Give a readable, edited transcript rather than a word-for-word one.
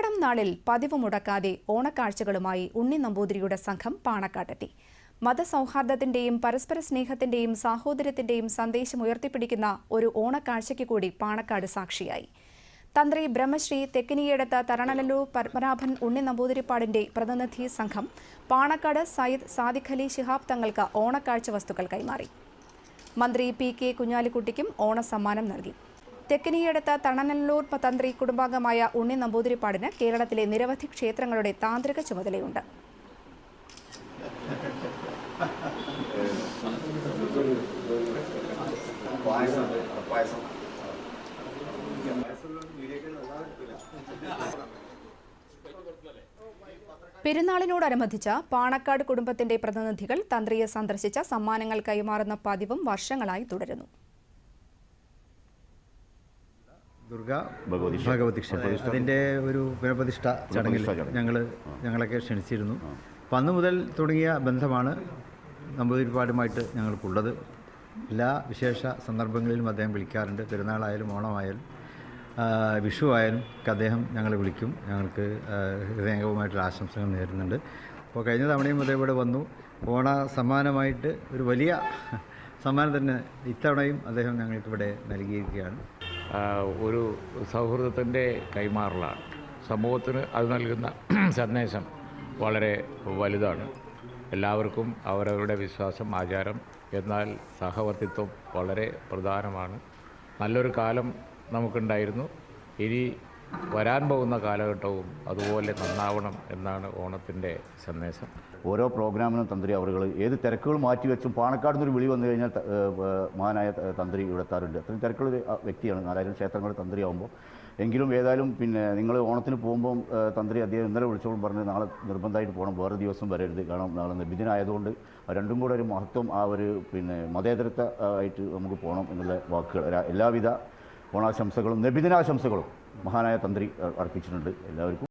ഓണം നാളിൽ പതിവ് മുടക്കാതെ ഓണക്കാഴ്ചകളുമായി ഉണ്ണി നമ്പൂതിരിയുടെ സംഘം പാണക്കാട്ടെത്തി. മതസൗഹാർദ്ദത്തിന്റെയും പരസ്പര സ്നേഹത്തിന്റെയും സാഹോദര്യത്തിന്റെയും സന്ദേശം ഉയർത്തിപ്പിടിക്കുന്ന ഒരു ഓണക്കാഴ്ചയ്ക്ക് കൂടി പാണക്കാട് സാക്ഷിയായി. തന്ത്രി ബ്രഹ്മശ്രീ തെക്കിനിയേടത്ത് തരണനല്ലൂർ പത്മനാഭൻ ഉണ്ണി നമ്പൂതിരിപ്പാടിന്റെ പ്രതിനിധി സംഘം പാണക്കാട് സയ്യിദ് സാദിഖ് അലി ശിഹാബ് തങ്ങൾക്ക് ഓണക്കാഴ്ച വസ്തുക്കൾ കൈമാറി. മന്ത്രി പി.കെ. കുഞ്ഞാലിക്കുട്ടിക്കും ഓണസമ്മാനം നൽകി. തെക്കിനിയേടത്ത് തരണനല്ലൂർ തന്ത്രി കുടുംബാംഗമായ ഉണ്ണി നമ്പൂതിരിപ്പാടിന് കേരളത്തിലെ നിരവധി ക്ഷേത്രങ്ങളുടെ താന്ത്രിക ചുമതലയുണ്ട്. പെരുന്നാളിനോടനുബന്ധിച്ച് പാണക്കാട് കുടുംബത്തിന്റെ പ്രതിനിധികൾ തന്ത്രിയെ സന്ദർശിച്ച സമ്മാനങ്ങൾ കൈമാറുന്ന പതിവും വർഷങ്ങളായി തുടരുന്നു. ദുർഗ ഭഗവതി ക്ഷേത്രം അതിൻ്റെ ഒരു പുനഃപ്രതിഷ്ഠ ചടങ്ങിൽ ഞങ്ങളൊക്കെ ക്ഷണിച്ചിരുന്നു. അപ്പം അന്ന് മുതൽ തുടങ്ങിയ ബന്ധമാണ് നമ്പൂതിരിപ്പാടുമായിട്ട് ഞങ്ങൾക്കുള്ളത്. എല്ലാ വിശേഷ സന്ദർഭങ്ങളിലും അദ്ദേഹം വിളിക്കാറുണ്ട്. പെരുന്നാളായാലും ഓണമായാലും വിഷു ആയാലും അദ്ദേഹം ഞങ്ങളെ വിളിക്കും. ഞങ്ങൾക്ക് ഹൃദയംഗവുമായിട്ടുള്ള ആശംസകൾ നേരുന്നുണ്ട്. അപ്പോൾ കഴിഞ്ഞ തവണയും അതേപോലെ വന്നു. ഓണ സമ്മാനമായിട്ട് ഒരു വലിയ സമ്മാനം തന്നെ ഇത്തവണയും അദ്ദേഹം ഞങ്ങൾക്കിവിടെ നൽകിയിരിക്കുകയാണ്. ഒരു സൗഹൃദത്തിൻ്റെ കൈമാറലാണ്. സമൂഹത്തിന് അത് നൽകുന്ന സന്ദേശം വളരെ വലുതാണ്. എല്ലാവർക്കും അവരവരുടെ വിശ്വാസം, ആചാരം, എന്നാൽ സഹവർത്തിത്വം വളരെ പ്രധാനമാണ്. നല്ലൊരു കാലം നമുക്കുണ്ടായിരുന്നു. ഇനി വരാൻ പോകുന്ന കാലഘട്ടവും അതുപോലെ നന്നാവണം എന്നാണ് ഓണത്തിൻ്റെ സന്ദേശം. ഓരോ പ്രോഗ്രാമിനും തന്ത്രി അവറുകൾ ഏത് തിരക്കുകൾ മാറ്റിവെച്ചും പാണക്കാട് നിന്നൊരു വിളി വന്നു കഴിഞ്ഞാൽ മഹാനായ തന്ത്രി ഇവിടെ എത്താറുണ്ട്. അത്രയും തിരക്കുള്ളൊരു വ്യക്തിയാണ്. 4000 ക്ഷേത്രങ്ങൾ തന്ത്രിയാവുമ്പോൾ. എങ്കിലും ഏതായാലും നിങ്ങൾ ഓണത്തിന് പോകുമ്പം തന്ത്രി അദ്ദേഹം ഇന്നലെ വിളിച്ചോളും പറഞ്ഞ് നാളെ നിർബന്ധമായിട്ട് പോകണം, വേറെ ദിവസം വരരുത്, കാരണം നാളെ നബിദിനായതുകൊണ്ട് രണ്ടും കൂടെ ഒരു മഹത്വം, ആ ഒരു മതേതരത്വ ആയിട്ട് നമുക്ക് പോകണം എന്നുള്ള വാക്കുകൾ, എല്ലാവിധ ഓണാശംസകളും നബിദിനാശംസകളും മഹാനായ തന്ത്രി അർപ്പിച്ചിട്ടുണ്ട് എല്ലാവർക്കും.